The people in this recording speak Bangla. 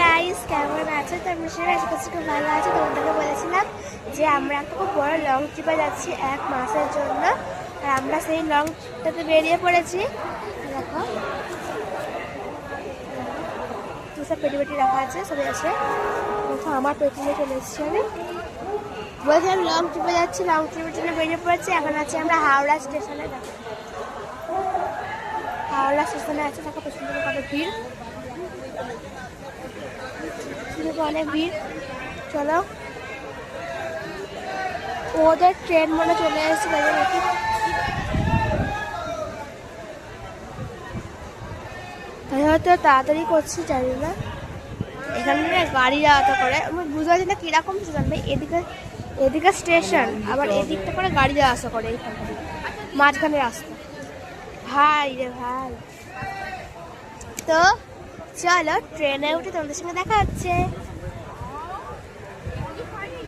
গাইস, কেমন আছো? তোমরা সবাই আশা করছি খুব ভালো আছো। তোমাদেরকে বলেছিলাম যে আমরা একটা খুব বড় লং ট্রিপে যাচ্ছি 1 মাসের জন্য। আর আমরা সেই লং ট্রিপটাতে বেরিয়ে পড়েছি। দেখো তো সব পেটি পেটি রাখা আছে, সবাই আছে। দেখো আমার পেটিতে চলে এসেছি আমি। বলছিলাম লং ট্রিপে যাচ্ছি, লং ট্রিপের জন্য বেরিয়ে পড়েছি। এখন আছি আমরা হাওড়া স্টেশনে। দেখো হাওড়া স্টেশনে আছে, দেখো পেছন থেকে কত ভিড়, অনেক ভিড়। চলো, ওদের ট্রেন মনে চলে এসেছে, তাদের নাকি তাই হয়তো তাড়াতাড়ি করছি, জানি না। এখানে গাড়ি যাওয়া করে আমি বুঝতে পারছি না কিরকম স্টেশন ভাই। এদিকে এদিকে স্টেশন, আবার এদিকটা করে গাড়ি যাওয়া আসা করে, এইখানটা মাঝখানে রাস্তা। ভাই রে ভাই, তো চলো ট্রেনে উঠে তোমাদের সঙ্গে দেখা হচ্ছে।